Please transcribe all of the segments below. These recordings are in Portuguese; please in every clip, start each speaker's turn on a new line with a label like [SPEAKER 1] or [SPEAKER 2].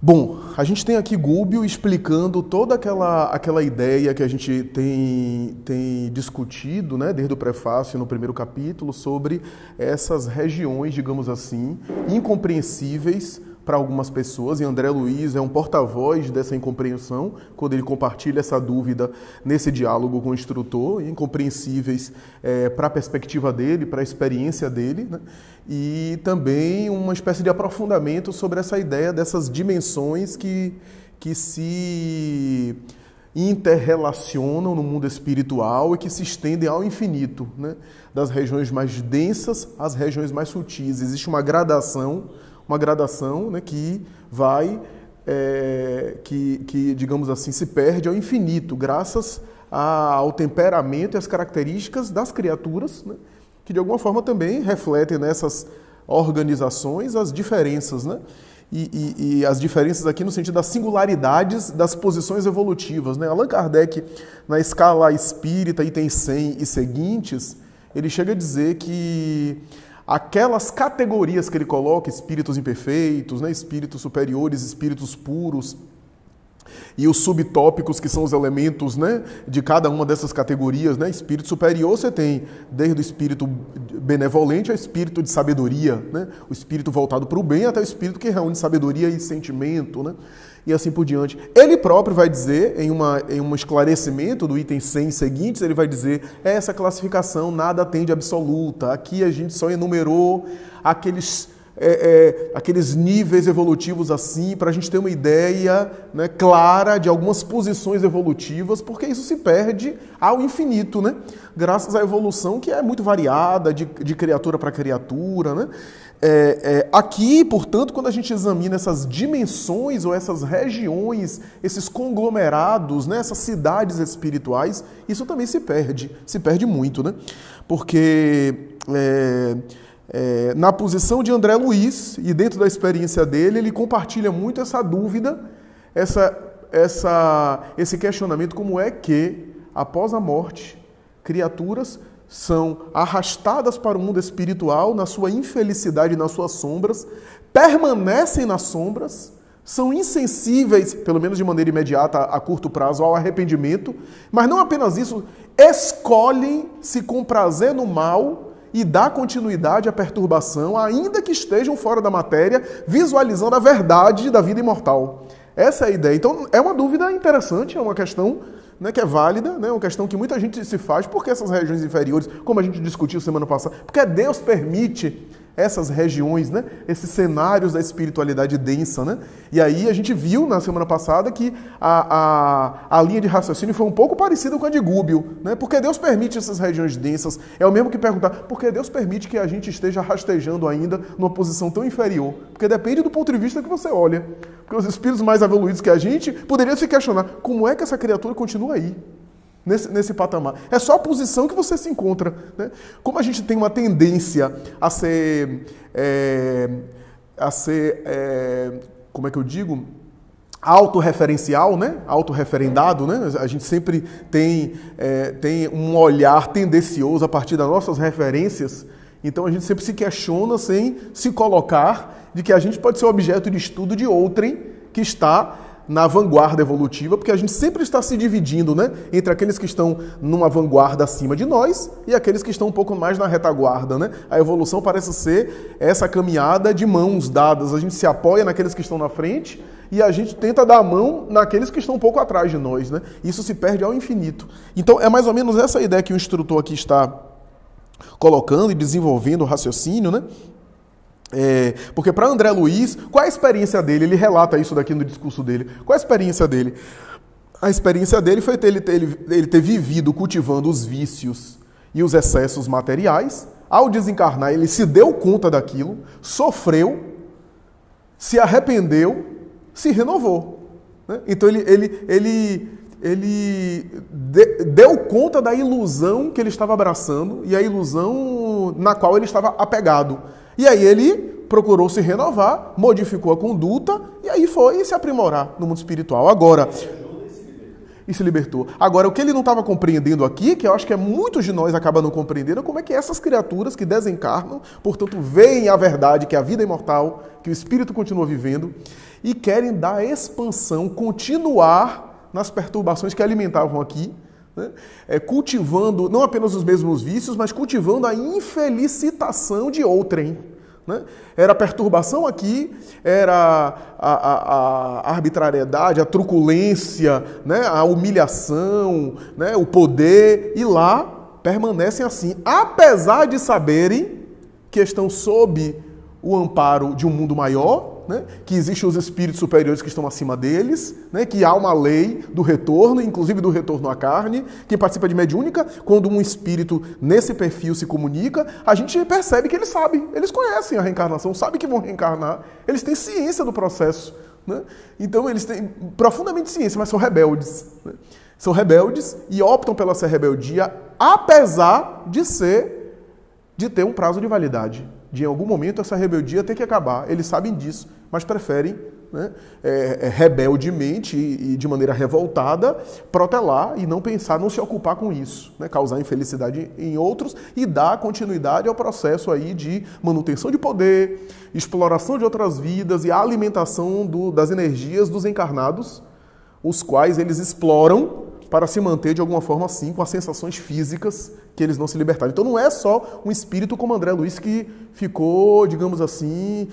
[SPEAKER 1] Bom, a gente tem aqui Gubbio explicando toda aquela ideia que a gente tem discutido, né, desde o prefácio no primeiro capítulo, sobre essas regiões, digamos assim, incompreensíveis para algumas pessoas, e André Luiz é um porta-voz dessa incompreensão, quando ele compartilha essa dúvida nesse diálogo com o instrutor, incompreensíveis para a perspectiva dele, para a experiência dele, né? E também uma espécie de aprofundamento sobre essa ideia dessas dimensões que se interrelacionam no mundo espiritual e que se estendem ao infinito, né? Das regiões mais densas às regiões mais sutis. Existe uma gradação, né, que vai, digamos assim, se perde ao infinito, graças ao temperamento e às características das criaturas, né, que de alguma forma também refletem nessas organizações as diferenças, né? E as diferenças aqui no sentido das singularidades das posições evolutivas, né? Allan Kardec, na escala espírita, item 100 e seguintes, ele chega a dizer que aquelas categorias que ele coloca, espíritos imperfeitos, né, espíritos superiores, espíritos puros, e os subtópicos, que são os elementos, né, de cada uma dessas categorias, né? Espírito superior você tem desde o espírito benevolente ao espírito de sabedoria, né? O espírito voltado para o bem até o espírito que reúne sabedoria e sentimento, né? E assim por diante. Ele próprio vai dizer, em um esclarecimento do item 100 seguintes, ele vai dizer: essa classificação nada tem de absoluta. Aqui a gente só enumerou aqueles níveis evolutivos assim, para a gente ter uma ideia, né, clara de algumas posições evolutivas, porque isso se perde ao infinito, né? Graças à evolução que é muito variada, de criatura para criatura, né? Aqui, portanto, quando a gente examina essas dimensões ou essas regiões, esses conglomerados, né, essas cidades espirituais, isso também se perde muito, né? Porque na posição de André Luiz e dentro da experiência dele, ele compartilha muito essa dúvida, esse questionamento: como é que, após a morte, criaturas são arrastadas para o mundo espiritual na sua infelicidade e nas suas sombras, permanecem nas sombras, são insensíveis, pelo menos de maneira imediata, a curto prazo, ao arrependimento, mas não apenas isso, escolhem se comprazer no mal e dar continuidade à perturbação, ainda que estejam fora da matéria, visualizando a verdade da vida imortal. Essa é a ideia. Então, é uma dúvida interessante, é uma questão, né, que é válida, né, uma questão que muita gente se faz, porque essas regiões inferiores, como a gente discutiu semana passada, porque Deus permite essas regiões, né, esses cenários da espiritualidade densa, né? E aí a gente viu na semana passada que a linha de raciocínio foi um pouco parecida com a de Gubbio, né? Porque Deus permite essas regiões densas. É o mesmo que perguntar: por que Deus permite que a gente esteja rastejando ainda numa posição tão inferior? Porque depende do ponto de vista que você olha. Porque os espíritos mais evoluídos que a gente poderiam se questionar: como é que essa criatura continua aí? Nesse patamar. É só a posição que você se encontra, né? Como a gente tem uma tendência a ser como é que eu digo? Autorreferencial, né? Autorreferendado, né? A gente sempre tem um olhar tendencioso a partir das nossas referências. Então a gente sempre se questiona sem se colocar de que a gente pode ser objeto de estudo de outrem que está na vanguarda evolutiva, porque a gente sempre está se dividindo, né, entre aqueles que estão numa vanguarda acima de nós e aqueles que estão um pouco mais na retaguarda, né? A evolução parece ser essa caminhada de mãos dadas. A gente se apoia naqueles que estão na frente e a gente tenta dar a mão naqueles que estão um pouco atrás de nós, né? Isso se perde ao infinito. Então, é mais ou menos essa ideia que o instrutor aqui está colocando e desenvolvendo o raciocínio, né? Porque para André Luiz, qual é a experiência dele? Ele relata isso daqui no discurso dele. Qual é a experiência dele? A experiência dele foi ele ter vivido cultivando os vícios e os excessos materiais. Ao desencarnar, ele se deu conta daquilo, sofreu, se arrependeu, se renovou, né? Então ele deu conta da ilusão que ele estava abraçando e a ilusão na qual ele estava apegado. E aí ele procurou se renovar, modificou a conduta e aí foi se aprimorar no mundo espiritual. Agora, e se libertou. Agora, o que ele não estava compreendendo aqui, que eu acho que muitos de nós acabam não compreendendo, é como é que essas criaturas que desencarnam, portanto, veem a verdade, que é a vida imortal, que o espírito continua vivendo, e querem dar expansão, continuar nas perturbações que alimentavam aqui, né? Cultivando não apenas os mesmos vícios, mas cultivando a infelicitação de outrem. Né? Era a perturbação aqui, era a arbitrariedade, a truculência, né? A humilhação, né? O poder, e lá permanecem assim, apesar de saberem que estão sob o amparo de um mundo maior, né? Que existem os espíritos superiores que estão acima deles, né? Que há uma lei do retorno, inclusive do retorno à carne. Quem participa de mediúnica, quando um espírito nesse perfil se comunica, a gente percebe que eles sabem, eles conhecem a reencarnação, sabem que vão reencarnar, eles têm ciência do processo. Né? Então eles têm profundamente ciência, mas são rebeldes. Né? São rebeldes e optam pela essa rebeldia, apesar de ter um prazo de validade. De em algum momento essa rebeldia ter que acabar. Eles sabem disso, mas preferem, né, rebeldemente e de maneira revoltada protelar e não pensar, não se ocupar com isso, né, causar infelicidade em outros e dar continuidade ao processo aí de manutenção de poder, exploração de outras vidas e a alimentação das energias dos encarnados, os quais eles exploram para se manter de alguma forma assim, com as sensações físicas que eles não se libertaram. Então não é só um espírito como André Luiz que ficou, digamos assim,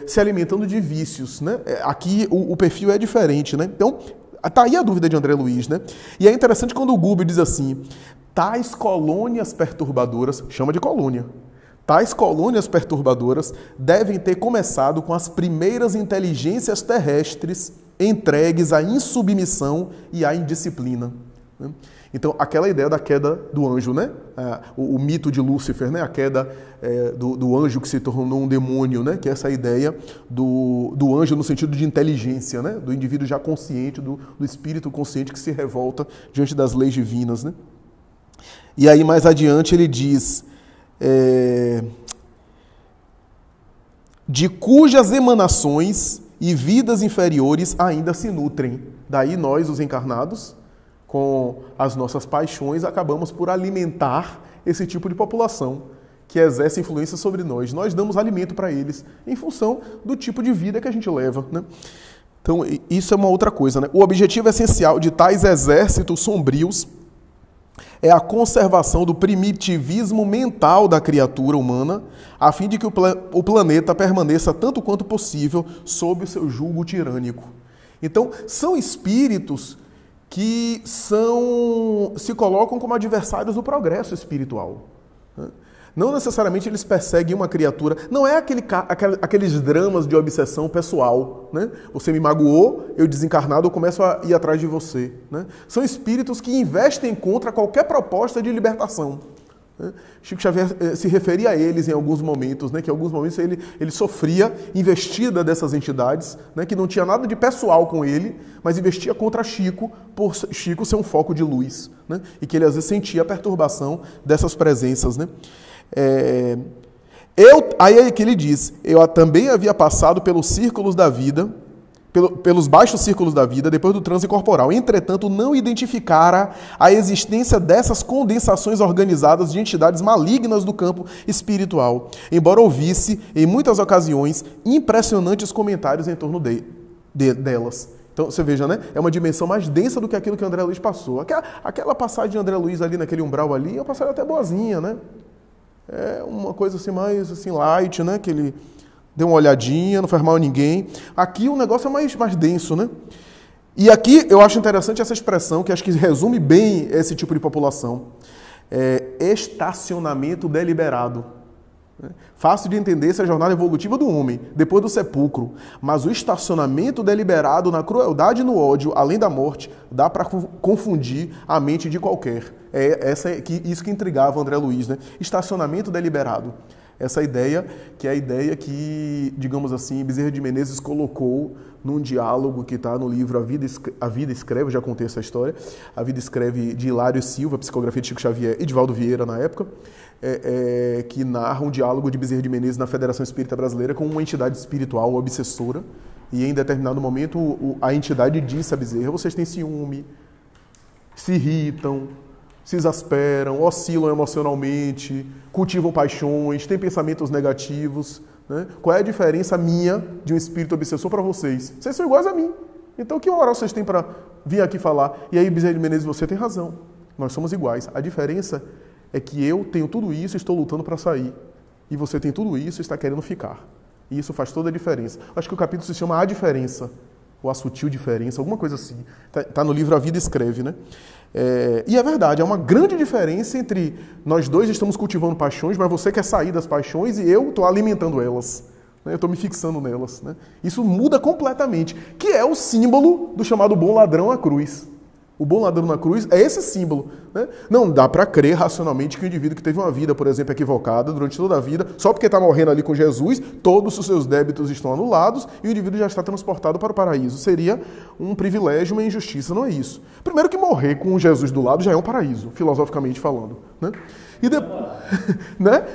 [SPEAKER 1] se alimentando de vícios. Né? Aqui o perfil é diferente. Né? Então, tá aí a dúvida de André Luiz. Né? E é interessante quando o Gubbio diz assim, tais colônias perturbadoras, chama de colônia, tais colônias perturbadoras devem ter começado com as primeiras inteligências terrestres entregues à insubmissão e à indisciplina. Então, aquela ideia da queda do anjo, né? O mito de Lúcifer, né? A queda do anjo que se tornou um demônio, né? Que é essa ideia do anjo no sentido de inteligência, né? Do indivíduo já consciente, do espírito consciente que se revolta diante das leis divinas. Né? E aí, mais adiante, ele diz... de cujas emanações e vidas inferiores ainda se nutrem. Daí nós, os encarnados, com as nossas paixões, acabamos por alimentar esse tipo de população que exerce influência sobre nós. Nós damos alimento para eles em função do tipo de vida que a gente leva. Né? Então, isso é uma outra coisa. Né? O objetivo essencial de tais exércitos sombrios é a conservação do primitivismo mental da criatura humana, a fim de que o planeta permaneça tanto quanto possível sob o seu jugo tirânico. Então, são espíritos que se colocam como adversários do progresso espiritual. Não necessariamente eles perseguem uma criatura, não é aqueles dramas de obsessão pessoal. Né? Você me magoou, eu desencarnado, eu começo a ir atrás de você. Né? São espíritos que investem contra qualquer proposta de libertação. Né? Chico Xavier se referia a eles em alguns momentos, né? Que em alguns momentos ele sofria investida dessas entidades, né? Que não tinha nada de pessoal com ele, mas investia contra Chico, por Chico ser um foco de luz. Né? E que ele às vezes sentia a perturbação dessas presenças. Né? Aí é que ele diz, eu também havia passado pelos círculos da vida, pelos baixos círculos da vida, depois do transe corporal. Entretanto, não identificara a existência dessas condensações organizadas de entidades malignas do campo espiritual, embora ouvisse, em muitas ocasiões, impressionantes comentários em torno delas. Então, você veja, né? É uma dimensão mais densa do que aquilo que André Luiz passou. Aquela passagem de André Luiz ali, naquele umbral ali, é uma passagem até boazinha, né? É uma coisa assim mais assim, light, né? Que ele deu uma olhadinha, não faz mal a ninguém. Aqui o negócio é mais denso, né? E aqui eu acho interessante essa expressão, que acho que resume bem esse tipo de população. Estacionamento deliberado. Fácil de entender essa jornada evolutiva do homem, depois do sepulcro. Mas o estacionamento deliberado na crueldade e no ódio, além da morte, dá para confundir a mente de qualquer. Isso que intrigava André Luiz, né? Estacionamento deliberado. Essa ideia, que é a ideia que, digamos assim, Bezerra de Menezes colocou num diálogo que está no livro A Vida Escreve, já contei essa história, A Vida Escreve, de Hilário Silva, psicografia de Chico Xavier e Divaldo Vieira na época, que narra um diálogo de Bezerra de Menezes na Federação Espírita Brasileira com uma entidade espiritual obsessora, e em determinado momento a entidade disse a Bezerra, vocês têm ciúme, se irritam, se exasperam, oscilam emocionalmente, cultivam paixões, têm pensamentos negativos. Né? Qual é a diferença minha de um espírito obsessor para vocês? Vocês são iguais a mim. Então, que moral vocês têm para vir aqui falar? E aí, Bezerra de Menezes, você tem razão. Nós somos iguais. A diferença é que eu tenho tudo isso e estou lutando para sair. E você tem tudo isso e está querendo ficar. E isso faz toda a diferença. Acho que o capítulo se chama A Diferença, ou A Sutil Diferença, alguma coisa assim. Está no livro A Vida Escreve, né? E é verdade, há uma grande diferença entre nós dois estamos cultivando paixões, mas você quer sair das paixões e eu estou alimentando elas. Eu estou me fixando nelas. Né? Isso muda completamente, que é o símbolo do chamado bom ladrão à cruz. O bom ladrão na cruz é esse símbolo. Né? Não dá para crer racionalmente que o indivíduo que teve uma vida, por exemplo, equivocada durante toda a vida, só porque está morrendo ali com Jesus, todos os seus débitos estão anulados e o indivíduo já está transportado para o paraíso. Seria um privilégio, uma injustiça, não é isso. Primeiro que morrer com Jesus do lado já é um paraíso, filosoficamente falando. Né? Né?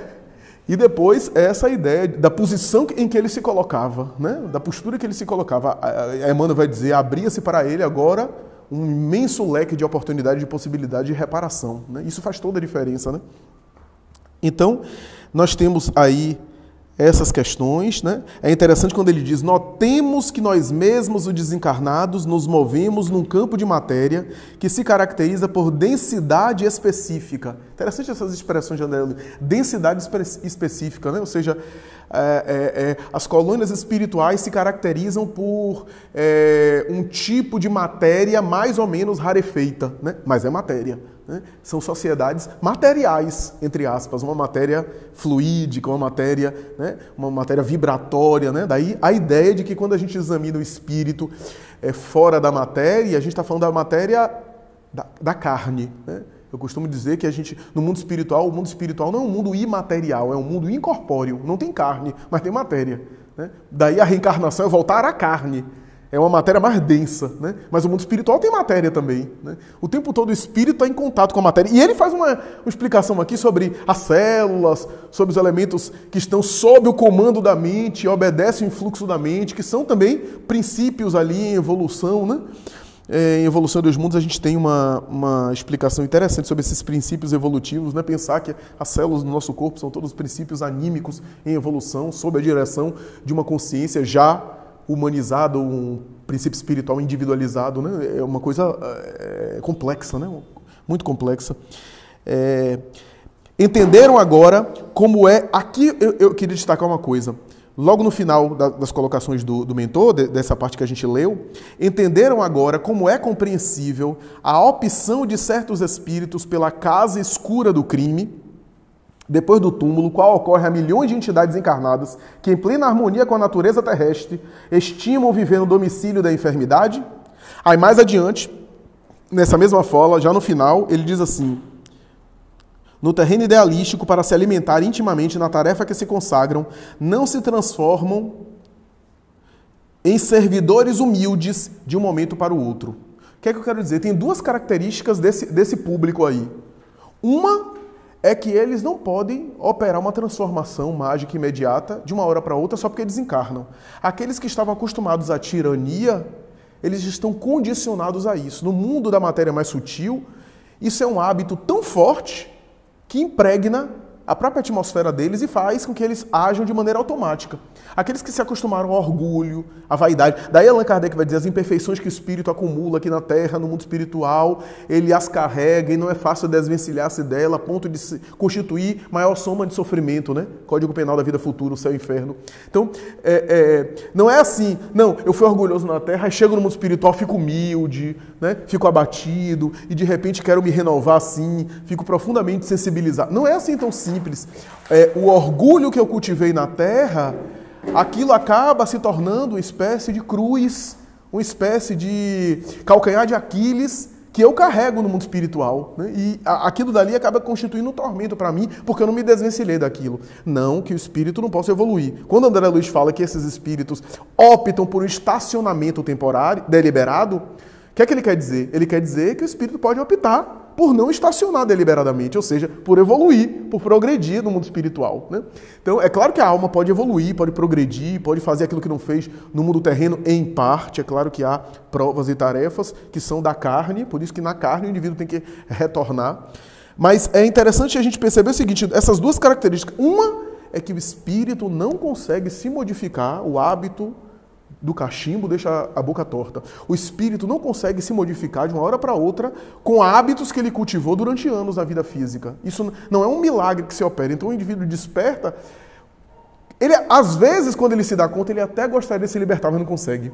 [SPEAKER 1] E depois, essa ideia da posição em que ele se colocava, né? Da postura que ele se colocava. A Emmanuel vai dizer, abria-se para ele agora um imenso leque de oportunidade, de possibilidade de reparação. Né? Isso faz toda a diferença. Né? Então, nós temos aí essas questões. Né? É interessante quando ele diz, notemos que nós mesmos, os desencarnados, nos movemos num campo de matéria que se caracteriza por densidade específica. Interessante essas expressões de André Luiz. Densidade específica, né? Ou seja, as colônias espirituais se caracterizam por um tipo de matéria mais ou menos rarefeita, né? Mas é matéria. Né? São sociedades materiais, entre aspas, uma matéria fluídica, uma matéria vibratória. Né? Daí a ideia de que quando a gente examina o espírito fora da matéria, a gente está falando da matéria da carne. Né? Eu costumo dizer que no mundo espiritual, o mundo espiritual não é um mundo imaterial, é um mundo incorpóreo. Não tem carne, mas tem matéria. Né? Daí a reencarnação é voltar à carne. É uma matéria mais densa, né? Mas o mundo espiritual tem matéria também. Né? O tempo todo o espírito está em contato com a matéria. E ele faz uma explicação aqui sobre as células, sobre os elementos que estão sob o comando da mente, obedecem o influxo da mente, que são também princípios ali em evolução. Né? Em Evolução dos Mundos a gente tem uma explicação interessante sobre esses princípios evolutivos. Né? Pensar que as células do nosso corpo são todos princípios anímicos em evolução, sob a direção de uma consciência já humanizado, um princípio espiritual individualizado, né? É uma coisa complexa, né? Muito complexa. Entenderam agora como é... Aqui eu queria destacar uma coisa. Logo no final das colocações do mentor, dessa parte que a gente leu, entenderam agora como é compreensível a opção de certos espíritos pela casa escura do crime, depois do túmulo, qual ocorre a milhões de entidades encarnadas que, em plena harmonia com a natureza terrestre, estimam viver no domicílio da enfermidade? Aí, mais adiante, nessa mesma fala, já no final, ele diz assim, no terreno idealístico, para se alimentar intimamente na tarefa que se consagram, não se transformam em servidores humildes de um momento para o outro. O que é que eu quero dizer? Tem duas características desse público aí. Uma é que eles não podem operar uma transformação mágica imediata de uma hora para outra só porque desencarnam. Aqueles que estavam acostumados à tirania, eles estão condicionados a isso. No mundo da matéria mais sutil, isso é um hábito tão forte que impregna a própria atmosfera deles e faz com que eles ajam de maneira automática. Aqueles que se acostumaram ao orgulho, à vaidade. Daí Allan Kardec vai dizer as imperfeições que o espírito acumula aqui na Terra, no mundo espiritual, ele as carrega e não é fácil desvencilhar-se dela a ponto de se constituir maior soma de sofrimento, né? Código Penal da Vida Futura, o céu e o inferno. Então, não é assim, não, eu fui orgulhoso na Terra, aí chego no mundo espiritual, fico humilde, né? Fico abatido e de repente quero me renovar assim, fico profundamente sensibilizado. Não é assim tão simples. O orgulho que eu cultivei na Terra, aquilo acaba se tornando uma espécie de cruz, uma espécie de calcanhar de Aquiles que eu carrego no mundo espiritual. Né? E aquilo dali acaba constituindo um tormento para mim, porque eu não me desvencilhei daquilo. Não que o espírito não possa evoluir. Quando André Luiz fala que esses espíritos optam por um estacionamento temporário, deliberado, o que é que ele quer dizer? Ele quer dizer que o espírito pode optar por não estacionar deliberadamente, ou seja, por evoluir, por progredir no mundo espiritual, né? Então, é claro que a alma pode evoluir, pode progredir, pode fazer aquilo que não fez no mundo terreno em parte. É claro que há provas e tarefas que são da carne, por isso que na carne o indivíduo tem que retornar. Mas é interessante a gente perceber o seguinte, essas duas características. Uma é que o espírito não consegue se modificar, o hábito do cachimbo deixa a boca torta. O espírito não consegue se modificar de uma hora para outra com hábitos que ele cultivou durante anos na vida física. Isso não é um milagre que se opera. Então o indivíduo desperta, ele, às vezes, quando ele se dá conta, ele até gostaria de se libertar, mas não consegue.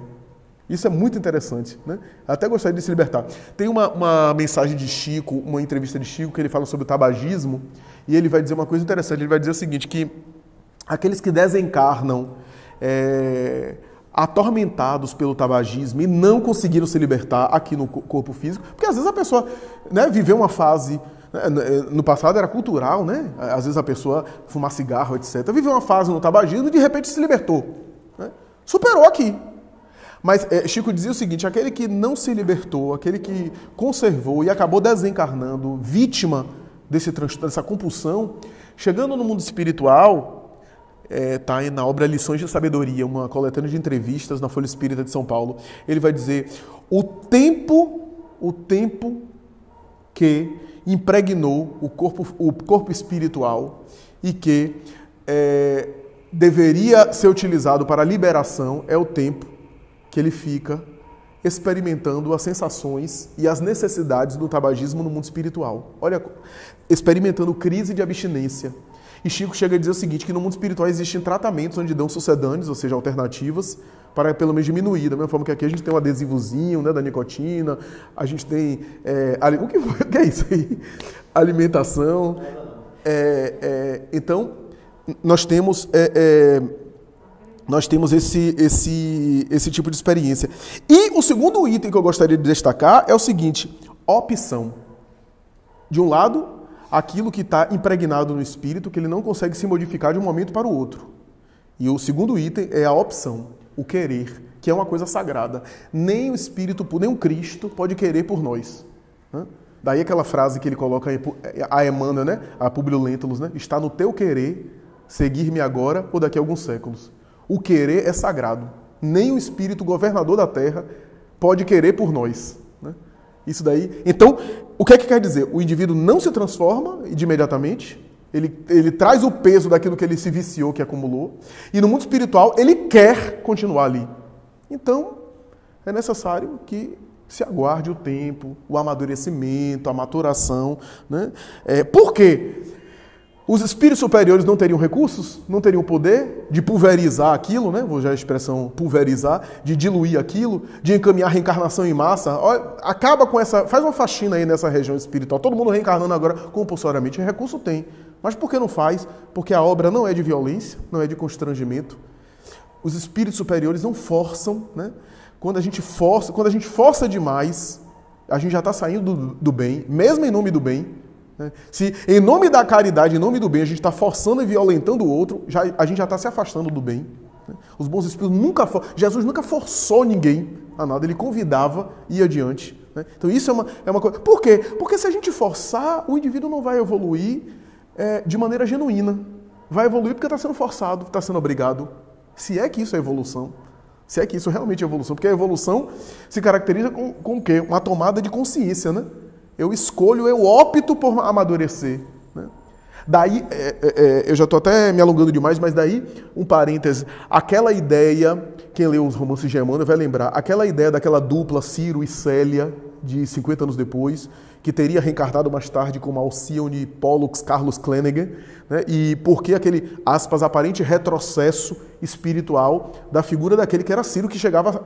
[SPEAKER 1] Isso é muito interessante, né? Até gostaria de se libertar. Tem uma mensagem de Chico, uma entrevista de Chico, que ele fala sobre o tabagismo, e ele vai dizer uma coisa interessante. Ele vai dizer o seguinte, que aqueles que desencarnam atormentados pelo tabagismo e não conseguiram se libertar aqui no corpo físico, porque às vezes a pessoa, né, viveu uma fase, no passado era cultural, né? Às vezes a pessoa fumar cigarro, etc. Viveu uma fase no tabagismo e de repente se libertou, né? Superou aqui. Mas Chico dizia o seguinte, aquele que não se libertou, aquele que conservou e acabou desencarnando, vítima desse transtorno, dessa compulsão, chegando no mundo espiritual, tá aí na obra Lições de Sabedoria, uma coletânea de entrevistas na Folha Espírita de São Paulo, ele vai dizer, o tempo que impregnou o corpo espiritual e que deveria ser utilizado para a liberação é o tempo que ele fica experimentando as sensações e as necessidades do tabagismo no mundo espiritual. Olha, experimentando crise de abstinência. E Chico chega a dizer o seguinte, que no mundo espiritual existem tratamentos onde dão sucedâneos, ou seja, alternativas, para pelo menos diminuir. Da mesma forma que aqui a gente tem um adesivozinho, né, da nicotina, a gente tem... o que é isso aí? Alimentação. Então, nós temos esse tipo de experiência. E o segundo item que eu gostaria de destacar é o seguinte, opção. De um lado, aquilo que está impregnado no espírito, que ele não consegue se modificar de um momento para o outro. E o segundo item é a opção, o querer, que é uma coisa sagrada. Nem o espírito, nem o Cristo pode querer por nós. Daí aquela frase que ele coloca a Emmanuel, né? A Publio Lentulus, né? Está no teu querer seguir-me agora ou daqui a alguns séculos. O querer é sagrado. Nem o espírito governador da terra pode querer por nós, né? Isso daí. Então, o que é que quer dizer? O indivíduo não se transforma de imediatamente, ele traz o peso daquilo que ele se viciou, que acumulou, e no mundo espiritual ele quer continuar ali. Então, é necessário que se aguarde o tempo, o amadurecimento, a maturação, né? Por quê? Os espíritos superiores não teriam recursos, não teriam poder de pulverizar aquilo, né? Vou usar a expressão pulverizar, de diluir aquilo, de encaminhar a reencarnação em massa. Olha, acaba com essa, faz uma faxina aí nessa região espiritual. Todo mundo reencarnando agora compulsoriamente. Recurso tem. Mas por que não faz? Porque a obra não é de violência, não é de constrangimento. Os espíritos superiores não forçam, né? Quando a gente força demais, a gente já está saindo do bem, mesmo em nome do bem. Se em nome da caridade, em nome do bem, a gente está forçando e violentando o outro, a gente já está se afastando do bem. Os bons espíritos Jesus nunca forçou ninguém a nada, ele convidava e ia adiante. Então isso é uma coisa. Por quê? Porque se a gente forçar, o indivíduo não vai evoluir de maneira genuína. Vai evoluir porque está sendo forçado, está sendo obrigado. Se é que isso é evolução. Se é que isso realmente é evolução. Porque a evolução se caracteriza com o quê? Uma tomada de consciência, né? Eu escolho, eu opto por amadurecer, né? Daí, eu já estou até me alongando demais, mas daí, um parêntese, aquela ideia, quem leu os romances de Emmanuel vai lembrar, aquela ideia daquela dupla Ciro e Célia, de 50 anos depois, que teria reencarnado mais tarde como Alcione Pollux Carlos Clenaghan, né? E por que aquele, aspas, aparente retrocesso espiritual da figura daquele que era Ciro, que chegava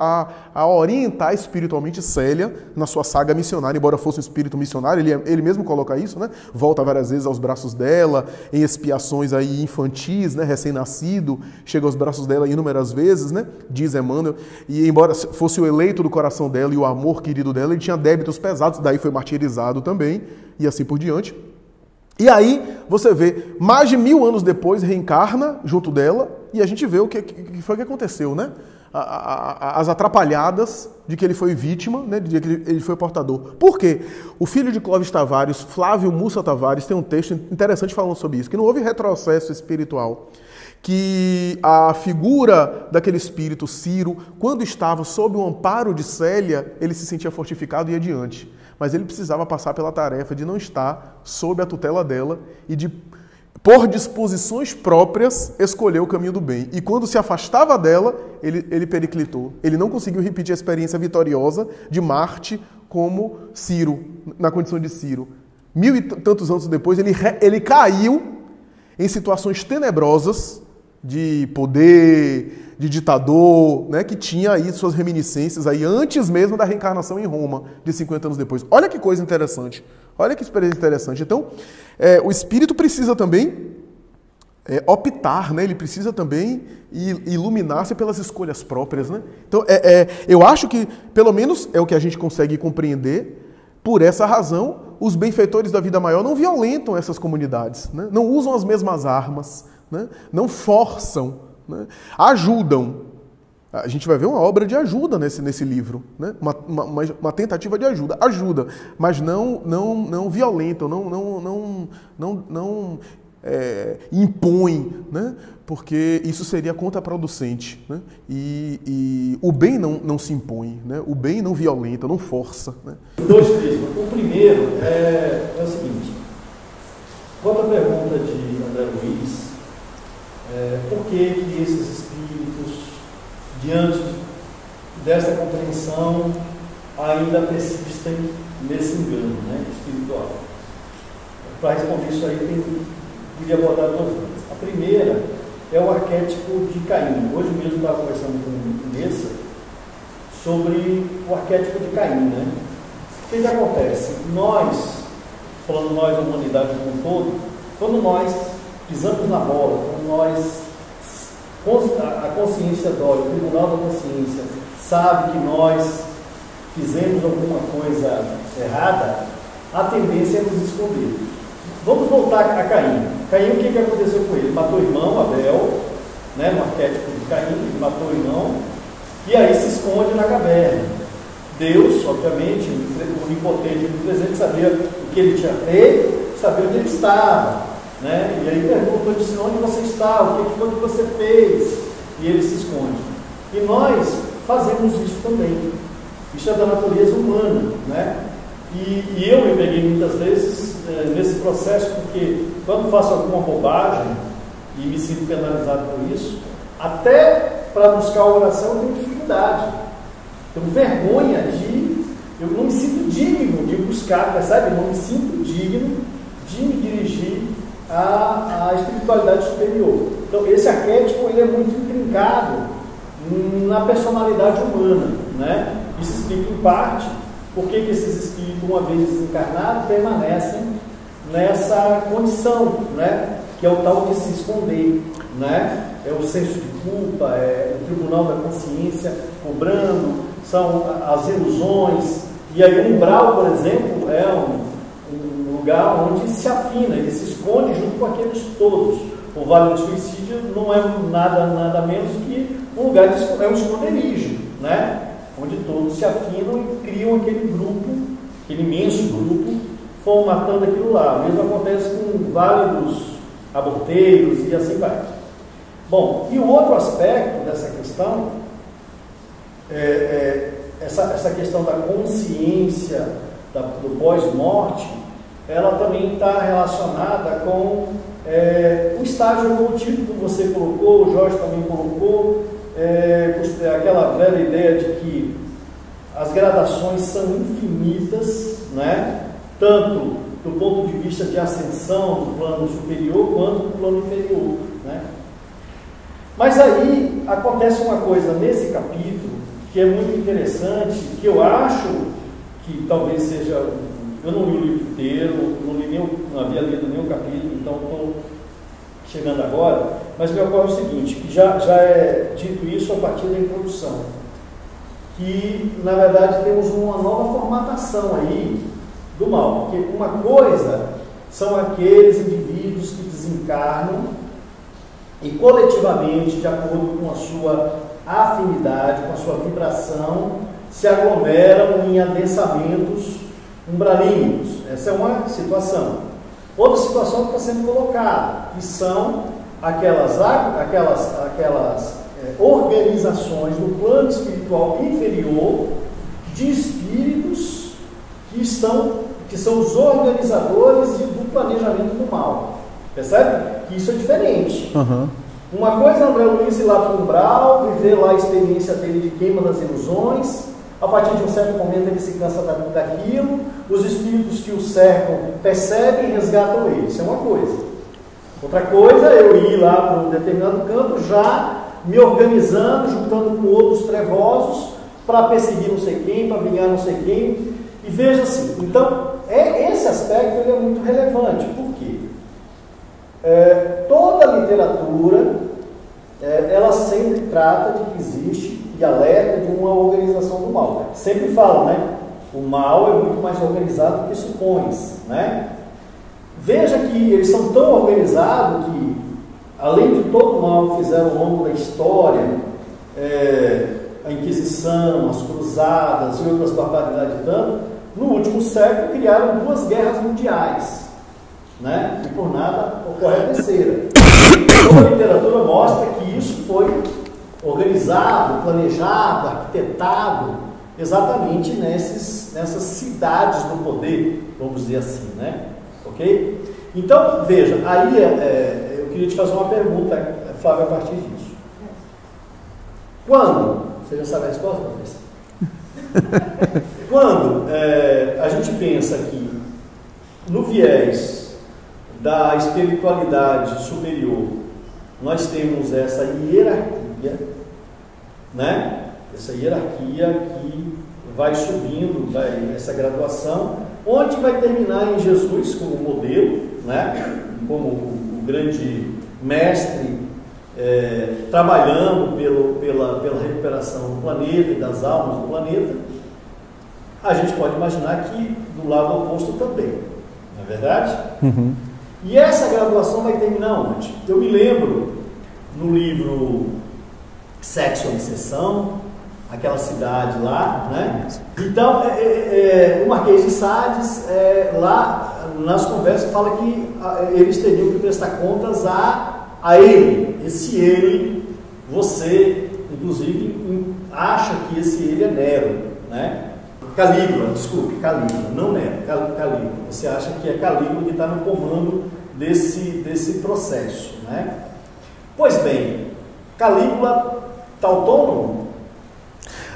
[SPEAKER 1] a orientar espiritualmente Célia na sua saga missionária, embora fosse um espírito missionário, ele mesmo coloca isso, né? Volta várias vezes aos braços dela, em expiações aí infantis, né? Recém-nascido, chega aos braços dela inúmeras vezes, né? Diz Emmanuel, e embora fosse o eleito do coração dela e o amor querido dela, ele tinha débitos pesados, daí foi martirizado também, e assim por diante. E aí, você vê, mais de 1000 anos depois, reencarna junto dela, e a gente vê o que foi que aconteceu, né? as atrapalhadas de que ele foi vítima, né, de que ele foi portador. Por quê? O filho de Clóvis Tavares, Flávio Mussa Tavares, tem um texto interessante falando sobre isso, que não houve retrocesso espiritual, que a figura daquele espírito Ciro, quando estava sob o amparo de Célia, ele se sentia fortificado e ia adiante. Mas ele precisava passar pela tarefa de não estar sob a tutela dela e de, por disposições próprias, escolher o caminho do bem. E quando se afastava dela, ele periclitou. Ele não conseguiu repetir a experiência vitoriosa de Marte como Ciro, na condição de Ciro. 1000 e tantos anos depois, ele caiu em situações tenebrosas de poder, de ditador, né, que tinha aí suas reminiscências aí antes mesmo da reencarnação em Roma, de 50 anos depois. Olha que coisa interessante. Olha que experiência interessante. Então, o espírito precisa também optar, né? Ele precisa também iluminar-se pelas escolhas próprias, né? Então, eu acho que, pelo menos, é o que a gente consegue compreender. Por essa razão, os benfeitores da vida maior não violentam essas comunidades, né? Não usam as mesmas armas, né? Não forçam, né? Ajudam. A gente vai ver uma obra de ajuda nesse livro, né? Uma tentativa de ajuda, mas não violentam, não impõem, né? Porque isso seria contraproducente, né? E o bem não se impõe, né? O bem não violenta, não força, né?
[SPEAKER 2] Dois prismas. O primeiro é o seguinte: quanto à pergunta de André Luiz, por que esses espíritos, diante dessa compreensão, ainda persistem nesse engano, né, espiritual? Para responder isso aí, eu queria abordar duas coisas. A primeira é o arquétipo de Caim. Hoje mesmo eu estava conversando com o Nessa sobre o arquétipo de Caim, né? O que acontece? Nós, falando nós, a humanidade como um todo, quando nós pisamos na bola, quando a consciência dói, o tribunal da consciência sabe que nós fizemos alguma coisa errada, a tendência é nos esconder. Vamos voltar a Caim. Caim, o que aconteceu com ele? Matou o irmão, Abel, né, no arquétipo de Caim, ele matou o irmão, e aí se esconde na caverna. Deus, obviamente, o onipotente do presente, sabia o que ele tinha feito, sabia onde ele estava, né? E aí perguntou, disse, onde você está, o que foi que você fez? E ele se esconde. E nós fazemos isso também. Isso é da natureza humana, né? E eu me peguei muitas vezes nesse processo, porque quando faço alguma bobagem e me sinto penalizado por isso, até para buscar a oração eu tenho dificuldade. Tenho vergonha eu não me sinto digno de buscar, percebe? Eu não me sinto digno de me dirigir à espiritualidade superior. Então esse arquétipo ele é muito intrincado na personalidade humana, né? Isso explica em parte por que esses espíritos, uma vez desencarnados, permanecem nessa condição, né? Que é o tal de se esconder, né? É o senso de culpa, é o tribunal da consciência cobrando, são as ilusões. E aí o umbral, por exemplo, é um lugar onde se afina, ele se esconde junto com aqueles todos. O Vale do Suicídio não é nada menos que um lugar é um esconderijo, né? Onde todos se afinam e criam aquele grupo, aquele imenso grupo, vão matando aquilo lá. O mesmo acontece com o Vale dos Aborteiros e assim vai. Bom, e o outro aspecto dessa questão, essa questão da consciência do pós-morte, ela também está relacionada com o estágio evolutivo que você colocou, o Jorge também colocou, aquela velha ideia de que as gradações são infinitas, né? Tanto do ponto de vista de ascensão do plano superior quanto do plano inferior, né? Mas aí acontece uma coisa nesse capítulo que é muito interessante, que eu acho que talvez seja... Eu não li o livro inteiro, não havia lido nenhum capítulo, então estou chegando agora, mas me ocorre o seguinte, que já é dito isso a partir da introdução, que na verdade temos uma nova formatação aí do mal, porque uma coisa são aqueles indivíduos que desencarnam e coletivamente, de acordo com a sua afinidade, com a sua vibração, se aglomeram em adensamentos umbralínicos. Essa é uma situação. Outra situação que está sendo colocada, que são aquelas organizações no plano espiritual inferior de espíritos que são os organizadores do planejamento do mal. Percebe? Que isso é diferente.
[SPEAKER 1] Uhum.
[SPEAKER 2] Uma coisa é André Luiz ir lá para o umbral, viver lá a experiência dele de queima das ilusões. A partir de um certo momento ele se cansa daquilo, os espíritos que o cercam percebem e resgatam ele. Isso é uma coisa. Outra coisa é eu ir lá para um determinado canto já me organizando, juntando com outros trevosos para perseguir não sei quem, para vingar não sei quem. E veja assim, então, esse aspecto ele é muito relevante. Por quê? Toda a literatura, ela sempre trata de que existe e alerta de uma organização do mal. Sempre falo, né? O mal é muito mais organizado do que supões, né? Veja que eles são tão organizados que, além de todo o mal que fizeram ao longo da história, a Inquisição, as Cruzadas e outras barbaridades tanto, no último século criaram 2 guerras mundiais, né? E por nada ocorre a terceira. Toda a literatura mostra que isso foi organizado, planejado, arquitetado, exatamente nessas cidades do poder, vamos dizer assim, né? Ok? Então, veja, aí eu queria te fazer uma pergunta, Flávio, a partir disso. Quando, você já sabe a resposta, Patrícia? Quando a gente pensa que no viés da espiritualidade superior nós temos essa hierarquia, né? Essa hierarquia que vai subindo, essa graduação, onde vai terminar em Jesus como modelo, né? Como o grande mestre, trabalhando pela recuperação do planeta e das almas do planeta. A gente pode imaginar que do lado oposto também, não é verdade?
[SPEAKER 1] Uhum.
[SPEAKER 2] E essa graduação vai terminar onde? Eu me lembro no livro Sexo e Obsessão, aquela cidade lá, né? Então, o Marquês de Sades, lá nas conversas, fala que eles teriam que prestar contas a ele. Esse ele, você, inclusive, acha que esse ele é Nero, né? Calígula, desculpe, Calígula, não Nero, Calígula. Você acha que é Calígula que está no comando desse processo, né? Pois bem, Calígula está autônomo?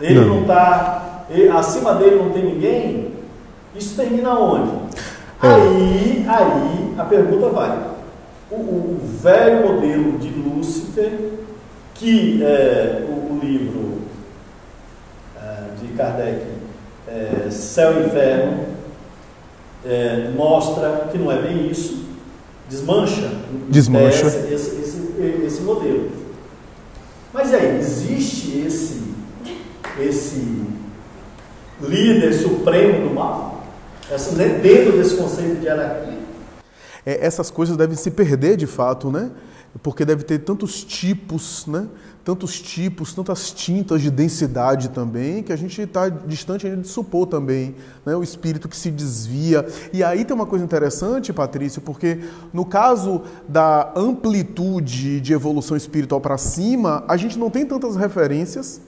[SPEAKER 2] Ele não está, acima dele não tem ninguém? Isso termina onde? Aí a pergunta vai. O velho modelo de Lúcifer, que o livro de Kardec, Céu e Inferno, mostra que não é bem isso, desmancha esse modelo. Mas aí, existe esse líder supremo do mal? Dentro desse conceito de hierarquia?
[SPEAKER 1] Essas coisas devem se perder de fato, né? Porque deve ter tantos tipos, né? Tantas tintas de densidade também, que a gente está distante ainda de supor também, né? O espírito que se desvia. E aí tem uma coisa interessante, Patrício, porque no caso da amplitude de evolução espiritual para cima, a gente não tem tantas referências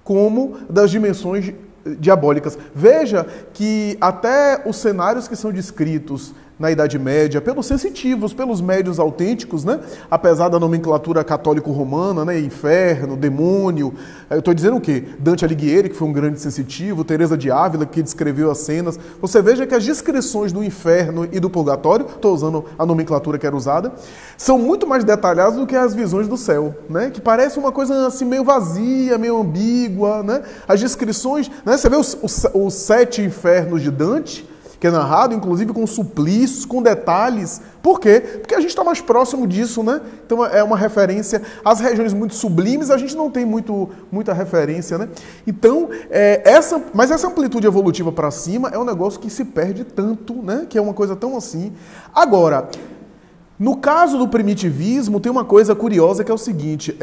[SPEAKER 1] como das dimensões diabólicas. Veja que até os cenários que são descritos na Idade Média, pelos sensitivos, pelos médiuns autênticos, né? Apesar da nomenclatura católico-romana, né? Inferno, demônio. Eu estou dizendo o quê? Dante Alighieri, que foi um grande sensitivo, Teresa de Ávila, que descreveu as cenas. Você veja que as descrições do inferno e do purgatório, estou usando a nomenclatura que era usada, são muito mais detalhadas do que as visões do céu, né? Que parece uma coisa assim meio vazia, meio ambígua, né? As descrições, né? Você vê os 7 infernos de Dante, que é narrado, inclusive, com suplícios, com detalhes. Por quê? Porque a gente está mais próximo disso, né? Então, é uma referência. As regiões muito sublimes, a gente não tem muita referência, né? Então, mas essa amplitude evolutiva para cima é um negócio que se perde tanto, né? Que é uma coisa tão assim. Agora, no caso do primitivismo, tem uma coisa curiosa que é o seguinte,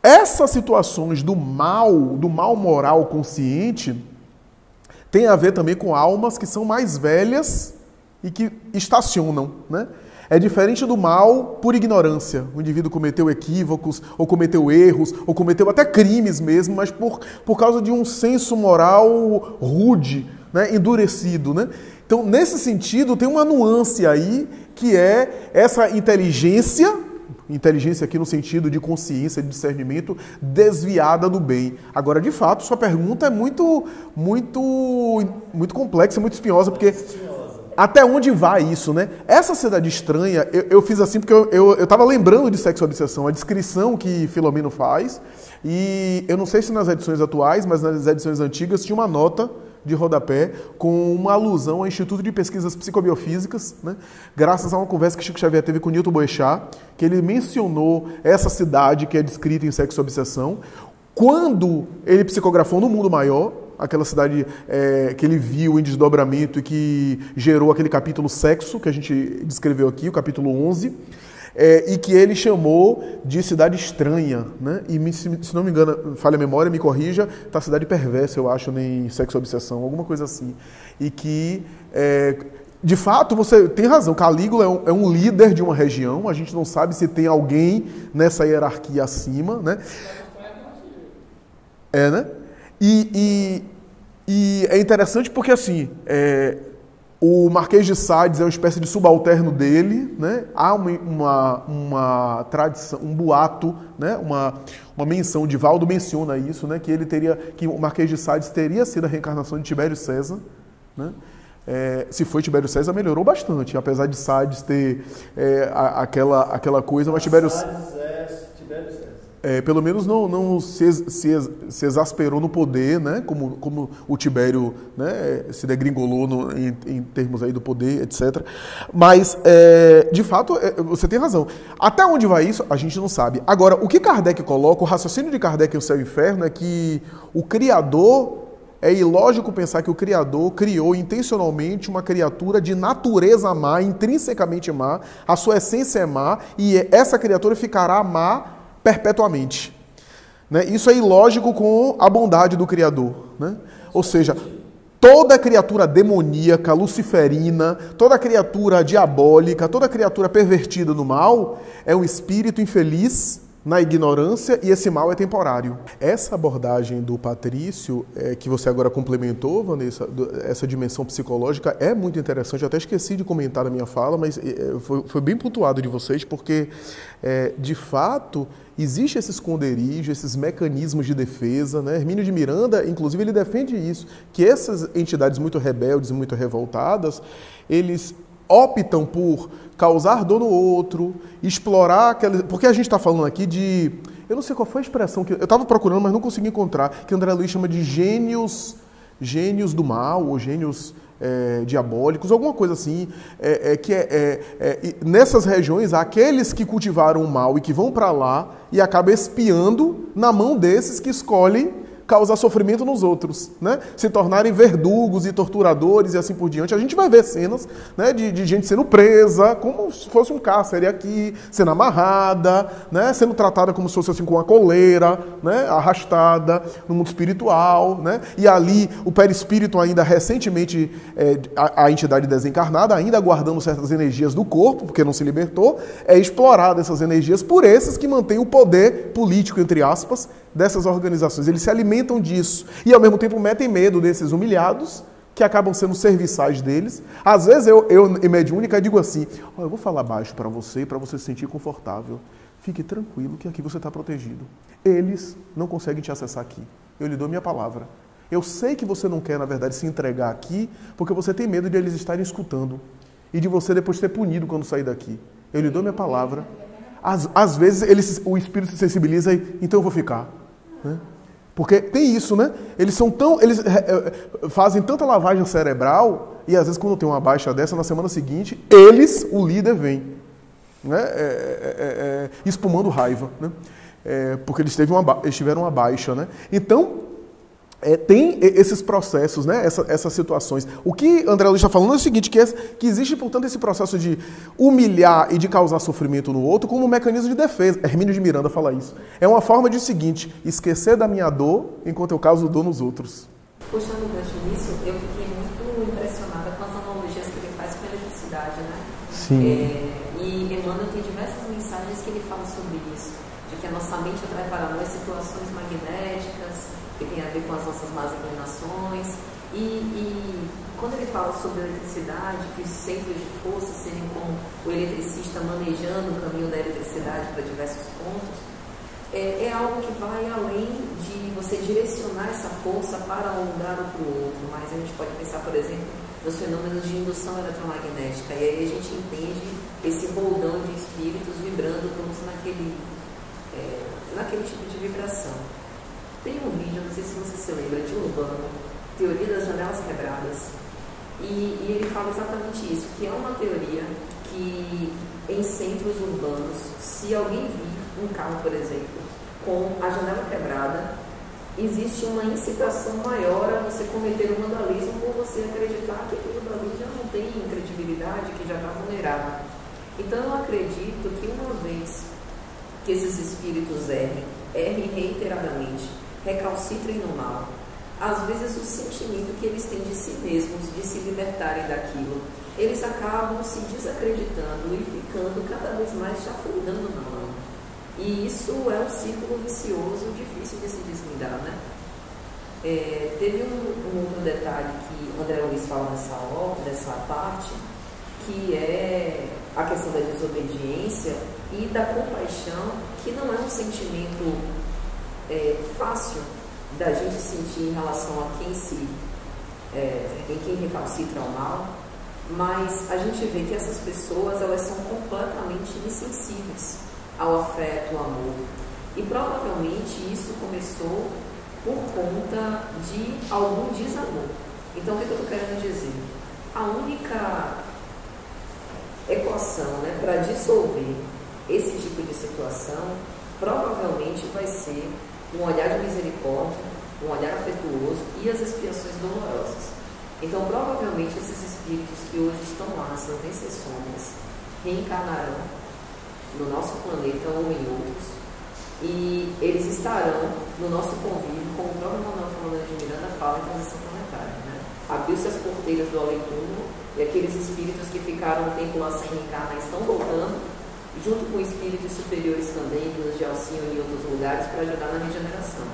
[SPEAKER 1] Essas situações do mal moral consciente, tem a ver também com almas que são mais velhas e que estacionam, né? É diferente do mal por ignorância. O indivíduo cometeu equívocos, ou cometeu erros, ou cometeu até crimes mesmo, mas por causa de um senso moral rude, né? Endurecido, né? Então, nesse sentido, tem uma nuance aí, que é essa inteligência aqui no sentido de consciência, de discernimento, desviada do bem. Agora, de fato, sua pergunta é muito complexa, muito espinhosa, porque até onde vai isso, né? Essa cidade estranha, eu fiz assim porque eu estava lembrando de Sexo e Obsessão, a descrição que Filomeno faz, e eu não sei se nas edições atuais, mas nas edições antigas tinha uma nota de rodapé com uma alusão ao Instituto de Pesquisas Psicobiofísicas, né? Graças a uma conversa que Chico Xavier teve com Newton Boechat, que ele mencionou essa cidade que é descrita em Sexo e Obsessão, quando ele psicografou no Mundo Maior, aquela cidade que ele viu em desdobramento e que gerou aquele capítulo Sexo, que a gente descreveu aqui, o capítulo 11, e que ele chamou de cidade estranha, né? E se não me engano, falha a memória, me corrija, tá cidade perversa, eu acho, em Sexo e Obsessão, alguma coisa assim. E que, de fato, você tem razão, Calígula é um líder de uma região, a gente não sabe se tem alguém nessa hierarquia acima, né? Né? E é interessante porque, assim, o Marquês de Sades é uma espécie de subalterno dele, né? Há uma tradição, um boato, né? Uma menção, Divaldo menciona isso, né? Que o Marquês de Sades teria sido a reencarnação de Tibério César, né? Se foi Tibério César, melhorou bastante, apesar de Sades ter aquela coisa, mas Tibério César. Pelo menos não se exasperou no poder, né? Como o Tibério, né? Se degringolou em termos aí do poder, etc. Mas, de fato, você tem razão. Até onde vai isso, a gente não sabe. Agora, o que Kardec coloca, o raciocínio de Kardec em O Céu e o Inferno, é que o Criador, é ilógico pensar que o Criador criou intencionalmente uma criatura de natureza má, intrinsecamente má, a sua essência é má, e essa criatura ficará má perpetuamente, né? Isso é ilógico com a bondade do Criador, né? Ou seja, toda criatura demoníaca, luciferina, toda criatura diabólica, toda criatura pervertida no mal é um espírito infeliz na ignorância, e esse mal é temporário. Essa abordagem do Patrício, que você agora complementou, Vanessa, essa dimensão psicológica, é muito interessante. Eu até esqueci de comentar na minha fala, mas foi bem pontuado de vocês, porque, de fato, existe esse esconderijo, esses mecanismos de defesa, né? Hermínio de Miranda, inclusive, ele defende isso, que essas entidades muito rebeldes, muito revoltadas, eles optam por causar dor no outro, explorar aquela... Porque a gente está falando aqui de... Eu não sei qual foi a expressão que... Eu estava procurando, mas não consegui encontrar, que André Luiz chama de gênios do mal, ou gênios diabólicos, alguma coisa assim, nessas regiões, há aqueles que cultivaram o mal e que vão para lá e acabam espiando na mão desses que escolhem causar sofrimento nos outros, né? Se tornarem verdugos e torturadores e assim por diante. A gente vai ver cenas, né, de gente sendo presa, como se fosse um cárcere aqui, sendo amarrada, né, sendo tratada como se fosse assim com uma coleira, né, arrastada no mundo espiritual, né? E ali o perispírito ainda recentemente, a entidade desencarnada, ainda guardando certas energias do corpo, porque não se libertou, é explorada essas energias por esses que mantêm o poder político, entre aspas, dessas organizações. Eles se alimentam disso e, ao mesmo tempo, metem medo desses humilhados que acabam sendo serviçais deles. Às vezes, eu em mediúnica, digo assim, eu vou falar baixo para você se sentir confortável. Fique tranquilo que aqui você está protegido. Eles não conseguem te acessar aqui. Eu lhe dou minha palavra. Eu sei que você não quer, na verdade, se entregar aqui porque você tem medo de eles estarem escutando e de você depois ser punido quando sair daqui. Eu lhe dou minha palavra. Às vezes, o espírito se sensibiliza e, então eu vou ficar. Né? Porque tem isso, né? Eles fazem tanta lavagem cerebral e às vezes quando tem uma baixa dessa, na semana seguinte, o líder vem, né? Espumando raiva, né? Porque eles tiveram uma baixa, né? Então, tem esses processos, né? Essas situações. O que André Luiz está falando é o seguinte, que existe, portanto, esse processo de humilhar e de causar sofrimento no outro como um mecanismo de defesa. Hermínio de Miranda fala isso. É uma forma de o seguinte, esquecer da minha dor enquanto eu causo dor nos outros.
[SPEAKER 3] Puxando o gancho nisso, eu fiquei muito impressionada com as analogias que ele faz com a eletricidade, né?
[SPEAKER 1] Sim.
[SPEAKER 3] E Emmanuel tem diversas mensagens que ele fala sobre isso, de que a nossa mente atrai para nós situações magnéticas, que tem a ver com as nossas más inclinações, e quando ele fala sobre a eletricidade, que os centros de força serem como o eletricista manejando o caminho da eletricidade para diversos pontos, é algo que vai além de você direcionar essa força para um lugar ou para o outro, mas a gente pode pensar, por exemplo, nos fenômenos de indução eletromagnética, e aí a gente entende esse roldão de espíritos vibrando todos naquele tipo de vibração. Tem um vídeo, não sei se você se lembra, de Urbano, Teoria das Janelas Quebradas, e ele fala exatamente isso, que é uma teoria que em centros urbanos, se alguém vir um carro, por exemplo, com a janela quebrada, existe uma incitação maior a você cometer um vandalismo por você acreditar que aquele vandalismo já não tem credibilidade, que já está vulnerável. Então eu acredito que uma vez que esses espíritos errem reiteradamente, recalcitrem no mal, às vezes o sentimento que eles têm de si mesmos, de se libertarem daquilo, eles acabam se desacreditando e ficando cada vez mais chafurdando na lama. E isso é um círculo vicioso, difícil de se desvendar, né? Teve um outro detalhe que André Luiz fala nessa parte, que é a questão da desobediência e da compaixão, que não é um sentimento fácil da gente sentir em relação a quem recalcitra ao mal, mas a gente vê que essas pessoas, elas são completamente insensíveis ao afeto, ao amor, e provavelmente isso começou por conta de algum desamor. Então o que eu estou querendo dizer? A única equação, né, para dissolver esse tipo de situação provavelmente vai ser um olhar de misericórdia, um olhar afetuoso e as expiações dolorosas. Então, provavelmente, esses espíritos que hoje estão lá, são essas sombras, reencarnarão no nosso planeta ou em outros, e eles estarão no nosso convívio, como o próprio Manuel Filomeno de Miranda fala em Transição Planetária, né? Abriu-se as porteiras do além-túmulo e aqueles espíritos que ficaram um tempo lá sem reencarnar estão voltando, junto com espíritos superiores também, que nos auxiliam em outros lugares para ajudar na regeneração.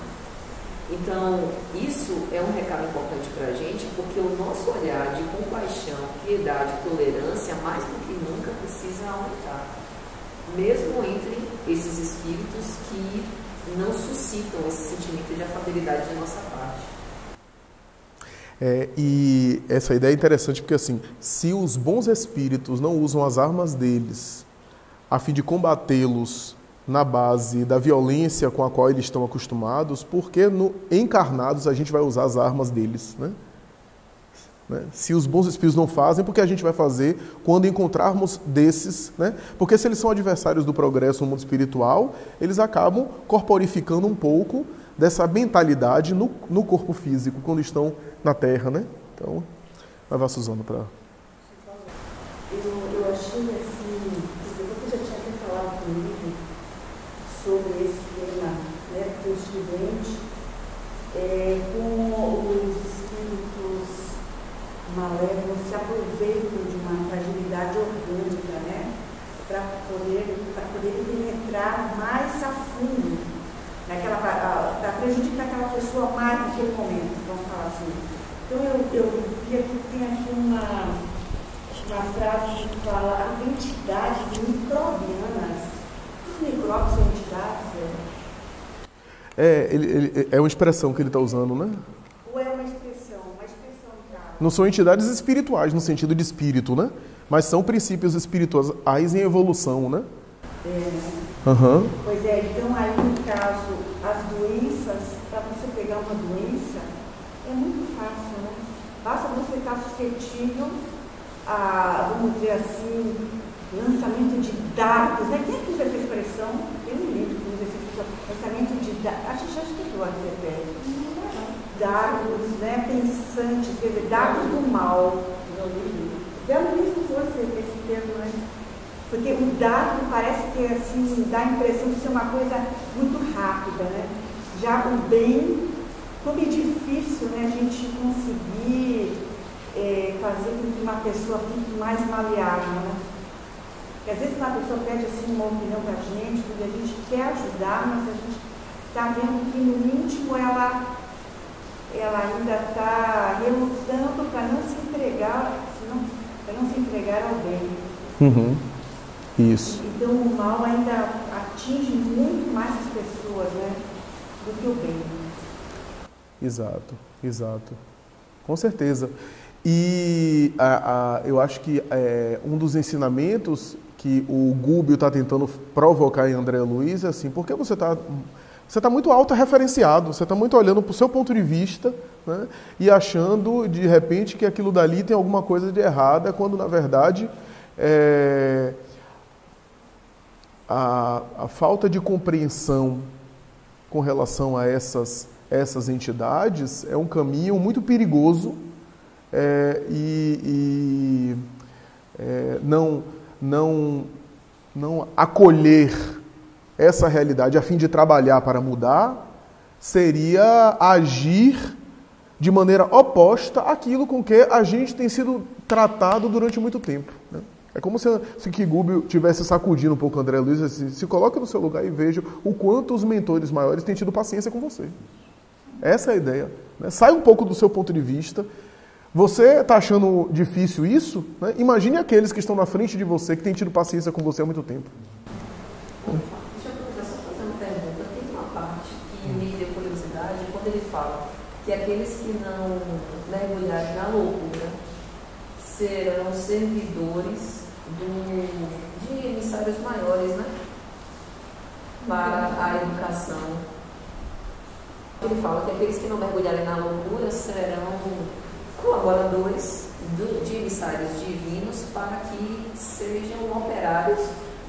[SPEAKER 3] Então, isso é um recado importante para a gente, porque o nosso olhar de compaixão, piedade, tolerância, mais do que nunca precisa aumentar, mesmo entre esses espíritos que não suscitam esse sentimento de afabilidade de nossa parte.
[SPEAKER 1] E essa ideia é interessante porque, assim, se os bons espíritos não usam as armas deles a fim de combatê-los na base da violência com a qual eles estão acostumados, porque encarnados a gente vai usar as armas deles, né? Se os bons espíritos não fazem, por que a gente vai fazer quando encontrarmos desses, né? Porque se eles são adversários do progresso no mundo espiritual, eles acabam corporificando um pouco dessa mentalidade no corpo físico, quando estão na Terra, né? Então, vai lá, Suzana, para...
[SPEAKER 4] Eu achei assim, você já tinha até falado comigo sobre esse tema, né, do estudante, como os espíritos malévolos se aproveitam de uma fragilidade orgânica, né, para poder penetrar mais a fundo, para prejudicar aquela pessoa mais naquele momento, vamos falar assim. Então eu vi aqui, tem aqui uma frase que fala as entidades microbianas. Os micróbios são entidades?
[SPEAKER 1] É uma expressão que ele está usando, né?
[SPEAKER 4] Ou é uma expressão cara?
[SPEAKER 1] Não são entidades espirituais no sentido de espírito, né? Mas são princípios espirituais em evolução, né? Uhum.
[SPEAKER 4] Pois é, então aí no caso, as doenças, para você pegar uma doença, é muito fácil, né? Basta você estar suscetível a, vamos dizer assim, lançamento de dados, né? Quem é que usa essa expressão? Tem um livro que usa essa expressão, lançamento de dados. A gente já estudou a TPL. dardos, né, pensantes, quer dizer, dardos do mal. Já não vi se fosse esse termo, né? Porque o dardo parece ter, assim, dá a impressão de ser uma coisa muito rápida, né? Já o bem, como é difícil, né, a gente conseguir fazer com que uma pessoa fique mais maleável, né? Porque às vezes uma pessoa pede assim uma opinião pra gente, porque a gente quer ajudar, mas a gente está vendo que no íntimo ela ainda está relutando para não se entregar, para não se entregar ao bem.
[SPEAKER 1] Uhum. Isso.
[SPEAKER 4] Então o mal ainda atinge muito mais as pessoas, né, do que o bem.
[SPEAKER 1] Exato, exato. Com certeza. E eu acho que um dos ensinamentos que o Gubbio está tentando provocar em André Luiz é assim, porque você está muito autorreferenciado, você está muito olhando para o seu ponto de vista, né, e achando, de repente, que aquilo dali tem alguma coisa de errada, quando, na verdade, a falta de compreensão com relação a essas entidades é um caminho muito perigoso, não acolher essa realidade a fim de trabalhar para mudar seria agir de maneira oposta àquilo com que a gente tem sido tratado durante muito tempo, né? É como se Gubbio tivesse sacudindo um pouco o André Luiz, assim, se coloque no seu lugar e veja o quanto os mentores maiores têm tido paciência com você. Essa é a ideia, né? Sai um pouco do seu ponto de vista. Você está achando difícil isso? Né? Imagine aqueles que estão na frente de você, que têm tido paciência com você há muito tempo.
[SPEAKER 3] Deixa eu começar só fazer uma pergunta. Tem uma parte que me deu curiosidade quando ele fala que aqueles que não mergulharem na loucura serão servidores de emissários maiores, né? Para a educação. Ele fala que aqueles que não mergulharem na loucura serão colaboradores de emissários divinos para que sejam operários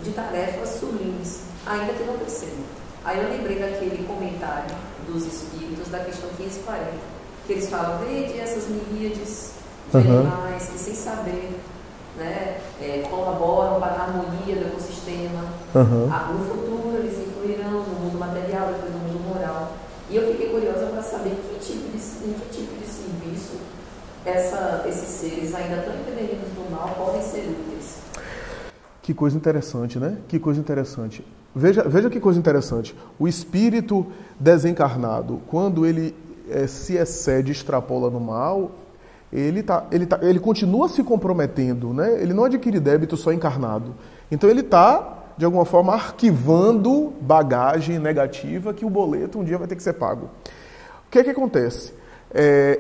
[SPEAKER 3] de tarefas sublimes, ainda que não percebam. Aí eu lembrei daquele comentário dos espíritos da questão 1540, que eles falam, vede essas miríades de animais que sem saber, né, colaboram para a harmonia do ecossistema. No futuro eles influirão no mundo material, depois no mundo moral. E eu fiquei curiosa para saber em que tipo de serviço esses seres ainda tão impedidos do mal podem ser úteis.
[SPEAKER 1] Que coisa interessante, né? Que coisa interessante. Veja que coisa interessante. O espírito desencarnado, quando ele se excede, extrapola no mal, ele continua se comprometendo, né? Ele não adquire débito só encarnado. Então ele está, de alguma forma, arquivando bagagem negativa que o boleto um dia vai ter que ser pago. O que é que acontece?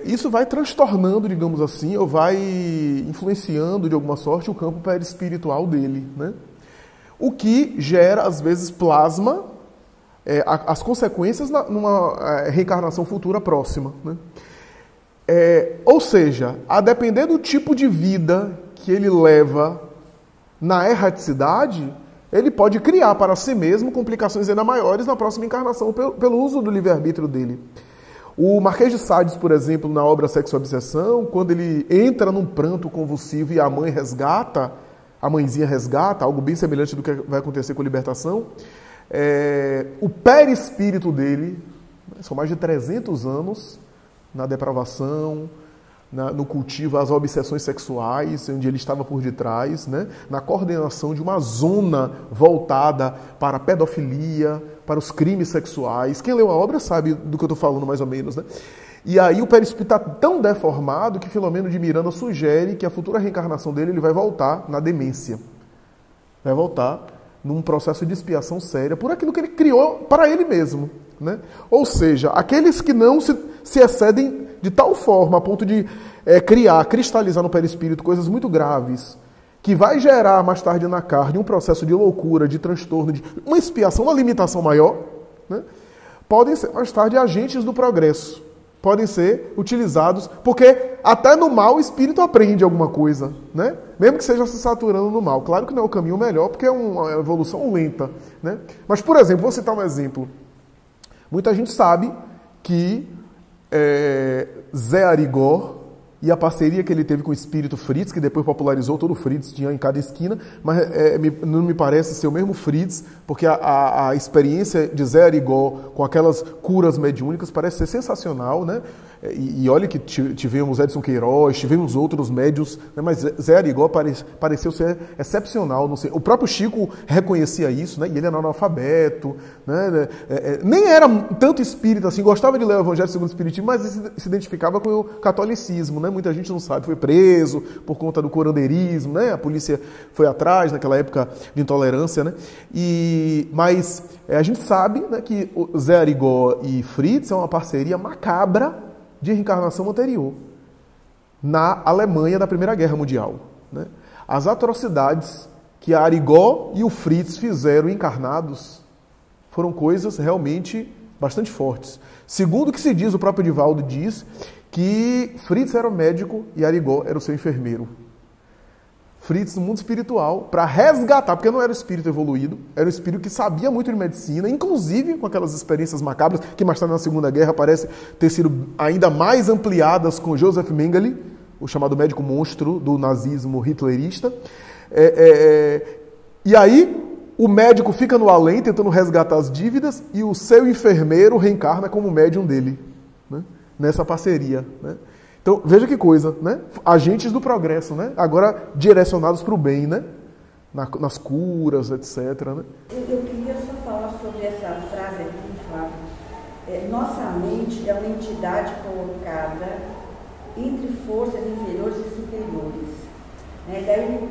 [SPEAKER 1] Isso vai transtornando, digamos assim, ou vai influenciando, de alguma sorte, o campo perispiritual dele, né? O que gera, às vezes, plasma as consequências numa reencarnação futura próxima, né? Ou seja, a depender do tipo de vida que ele leva na erraticidade, ele pode criar para si mesmo complicações ainda maiores na próxima encarnação pelo uso do livre-arbítrio dele. O Marquês de Sades, por exemplo, na obra Sexo e Obsessão, quando ele entra num pranto convulsivo e a mãezinha resgata, algo bem semelhante do que vai acontecer com a libertação, o perispírito dele, são mais de 300 anos na depravação, no cultivo às obsessões sexuais, onde ele estava por detrás, né? Na coordenação de uma zona voltada para a pedofilia, para os crimes sexuais. Quem leu a obra sabe do que eu estou falando, mais ou menos, né? E aí o perispírito está tão deformado que Filomeno de Miranda sugere que a futura reencarnação dele ele vai voltar na demência. Vai voltar num processo de expiação séria por aquilo que ele criou para ele mesmo, né? Ou seja, aqueles que não se excedem de tal forma a ponto de cristalizar no perispírito coisas muito graves, que vai gerar mais tarde na carne um processo de loucura, de transtorno, de uma expiação, uma limitação maior, né? Podem ser mais tarde agentes do progresso, podem ser utilizados, porque até no mal o espírito aprende alguma coisa, né? Mesmo que seja se saturando no mal. Claro que não é o caminho melhor, porque é uma evolução lenta, né? Mas, por exemplo, vou citar um exemplo. Muita gente sabe que Zé Arigó e a parceria que ele teve com o espírito Fritz, que depois popularizou, todo o Fritz tinha em cada esquina, mas não me parece ser o mesmo Fritz, porque a experiência de Zé Arigó com aquelas curas mediúnicas parece ser sensacional, né? E olha que tivemos Edson Queiroz, tivemos outros médios, né? Mas Zé Arigó pareceu ser excepcional. Não sei. O próprio Chico reconhecia isso, né? E ele era analfabeto, né? Nem era tanto espírita assim, gostava de ler o Evangelho segundo o Espiritismo, mas se identificava com o catolicismo, né? Muita gente não sabe, foi preso por conta do curandeirismo, né? A polícia foi atrás naquela época de intolerância, né? Mas a gente sabe, né, que o Zé Arigó e Fritz é uma parceria macabra de reencarnação anterior, na Alemanha da Primeira Guerra Mundial, né? As atrocidades que a Arigó e o Fritz fizeram encarnados foram coisas realmente bastante fortes. Segundo o que se diz, o próprio Divaldo diz que Fritz era o médico e Arigó era o seu enfermeiro. Fritz no mundo espiritual, para resgatar, porque não era o espírito evoluído, era o espírito que sabia muito de medicina, inclusive com aquelas experiências macabras, que mais tarde na Segunda Guerra parece ter sido ainda mais ampliadas com Joseph Mengele, o chamado médico monstro do nazismo hitlerista. E aí, o médico fica no além, tentando resgatar as dívidas, e o seu enfermeiro reencarna como médium dele, né? Nessa parceria, né? Então, veja que coisa, né? Agentes do progresso, né? Agora direcionados para o bem, né? Nas curas, etc. Né?
[SPEAKER 4] Eu queria só falar sobre essa frase aqui, Flávio. Nossa mente é uma entidade colocada entre forças inferiores e superiores. Daí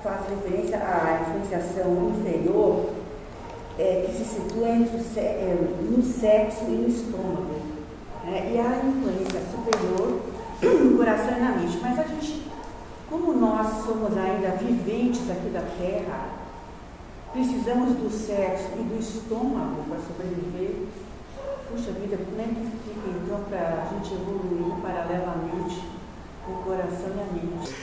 [SPEAKER 4] faz referência à influenciação inferior, que se situa no sexo e no estômago. E a influência superior no coração e na mente. Mas a gente, como nós somos ainda viventes aqui da Terra, precisamos do sexo e do estômago para sobreviver. Puxa vida, como é que fica então para a gente evoluir paralelamente o coração e a mente?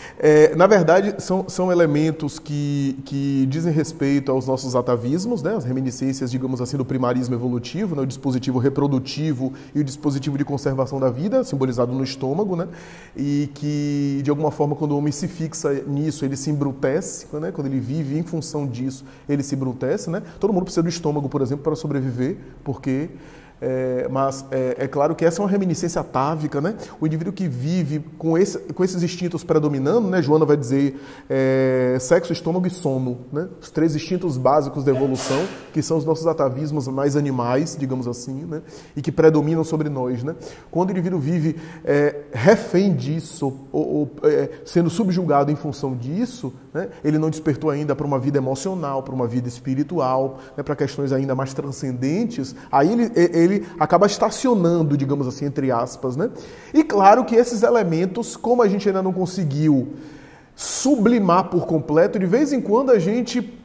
[SPEAKER 1] Na verdade, são elementos que dizem respeito aos nossos atavismos, né? As reminiscências, digamos assim, do primarismo evolutivo, né? O dispositivo reprodutivo e o dispositivo de conservação da vida, simbolizado no estômago, né? E que, de alguma forma, quando o homem se fixa nisso, ele se embrutece, né? Quando ele vive em função disso, ele se embrutece, né? Todo mundo precisa do estômago, por exemplo, para sobreviver, porque... Mas é claro que essa é uma reminiscência atávica, né? O indivíduo que vive com esses instintos predominando, né? Joana vai dizer sexo, estômago e sono, né? Os 3 instintos básicos da evolução, que são os nossos atavismos mais animais, digamos assim, né? E que predominam sobre nós, né? Quando o indivíduo vive refém disso, ou sendo subjugado em função disso, né? Ele não despertou ainda para uma vida emocional, para uma vida espiritual, né? Para questões ainda mais transcendentes, aí ele acaba estacionando, digamos assim, entre aspas, né? E claro que esses elementos, como a gente ainda não conseguiu sublimar por completo, de vez em quando a gente...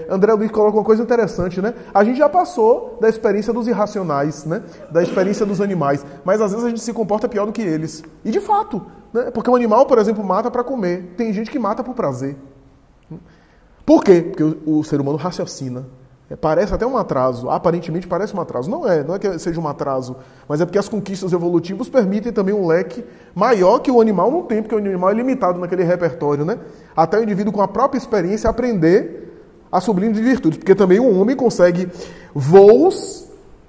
[SPEAKER 1] André Luiz coloca uma coisa interessante, né? A gente já passou da experiência dos irracionais, né? Da experiência dos animais, mas às vezes a gente se comporta pior do que eles. E de fato, né? Porque um animal, por exemplo, mata para comer. Tem gente que mata por prazer. Por quê? Porque o ser humano raciocina. Parece até um atraso, aparentemente parece um atraso. Não é que seja um atraso, mas é porque as conquistas evolutivas permitem também um leque maior que o animal não tem, porque o animal é limitado naquele repertório, né? Até o indivíduo com a própria experiência aprender a sublime de virtudes, porque também o homem consegue voos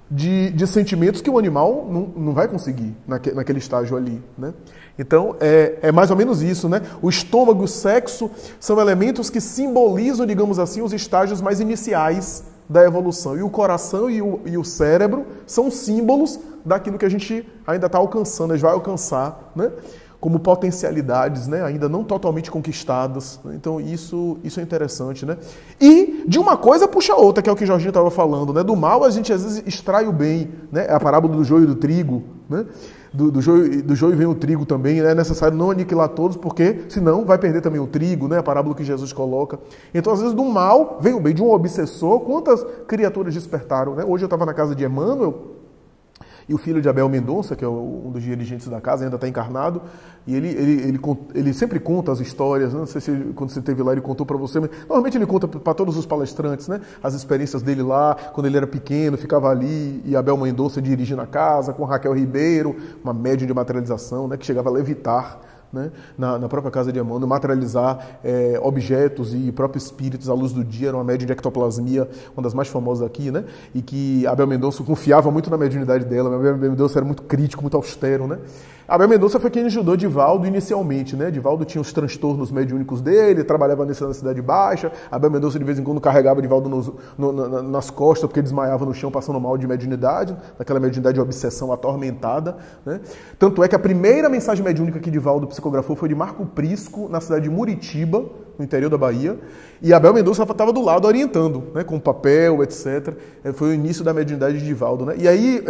[SPEAKER 1] de sentimentos que o animal não vai conseguir naquele estágio ali, né? Então, é mais ou menos isso, né? O estômago e o sexo são elementos que simbolizam, digamos assim, os estágios mais iniciais da evolução. E o coração e o cérebro são símbolos daquilo que a gente ainda está alcançando, a gente vai alcançar, né? Como potencialidades, né? Ainda não totalmente conquistadas, né? Então isso é interessante, né? E de uma coisa puxa a outra, que é o que o Jorginho estava falando, né? Do mal a gente às vezes extrai o bem, né? É a parábola do joio e do trigo, né? Do joio vem o trigo também, né? É necessário não aniquilar todos, porque senão vai perder também o trigo, né? A parábola que Jesus coloca. Então, às vezes, do mal vem o bem. De um obsessor, quantas criaturas despertaram, né? Hoje eu estava na casa de Emmanuel E o filho de Abel Mendonça, que é um dos dirigentes da casa, ainda está encarnado, e ele sempre conta as histórias, né? Não sei se quando você esteve lá ele contou para você, mas normalmente ele conta para todos os palestrantes, né? As experiências dele lá, quando ele era pequeno, ficava ali, e Abel Mendonça dirigindo a casa, com Raquel Ribeiro, uma médium de materialização, né? Que chegava a levitar, né, na própria casa de Emmanuel, materializar objetos e próprios espíritos à luz do dia, era uma médium de ectoplasmia, uma das mais famosas aqui, né, e que Abel Mendonça confiava muito na mediunidade dela. Abel Mendonça era muito crítico, muito austero, né. Abel Mendonça foi quem ajudou Divaldo inicialmente, né? Divaldo tinha os transtornos mediúnicos dele, trabalhava na cidade baixa. Abel Mendonça de vez em quando carregava Divaldo nas costas porque desmaiava no chão passando mal de mediunidade, daquela mediunidade de obsessão atormentada, né? Tanto é que a primeira mensagem mediúnica que Divaldo psicografou foi de Marco Prisco, na cidade de Muritiba, no interior da Bahia, e Abel Mendonça estava do lado orientando, né, com papel, etc. Foi o início da mediunidade de Divaldo, né? E aí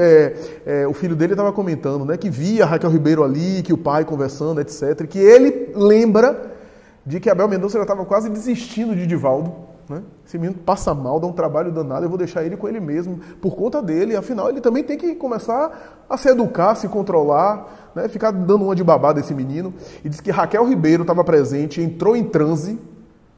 [SPEAKER 1] o filho dele estava comentando, né, que via Raquel Ribeiro ali, que o pai conversando, etc. Que ele lembra de que Abel Mendonça já estava quase desistindo de Divaldo, né? Esse menino passa mal, dá um trabalho danado, eu vou deixar ele com ele mesmo, por conta dele. Afinal, ele também tem que começar a se educar, se controlar, né? Ficar dando uma de babada esse menino. E diz que Raquel Ribeiro estava presente, entrou em transe,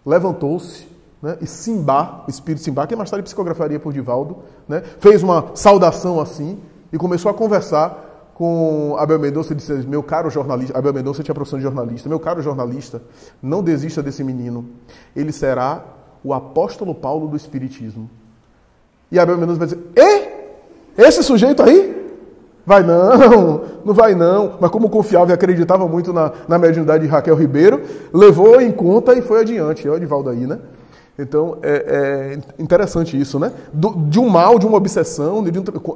[SPEAKER 1] levantou-se, né? E Simbá, o espírito Simbá, que mais tarde psicografaria por Divaldo, né? Fez uma saudação assim e começou a conversar com Abel Mendonça e disse: meu caro jornalista, Abel Mendonça tinha a profissão de jornalista, meu caro jornalista, não desista desse menino, ele será o apóstolo Paulo do Espiritismo. E Abel Mendonça vai dizer: esse sujeito aí? Vai não, não vai não. Mas como confiava e acreditava muito na mediunidade de Raquel Ribeiro, levou em conta e foi adiante. Olha o Divaldo aí, né? Então, é interessante isso, né? De um mal, de uma obsessão,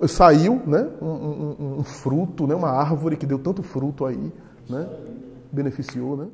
[SPEAKER 1] saiu, né? Um fruto, né? Uma árvore que deu tanto fruto aí, né? Beneficiou, né?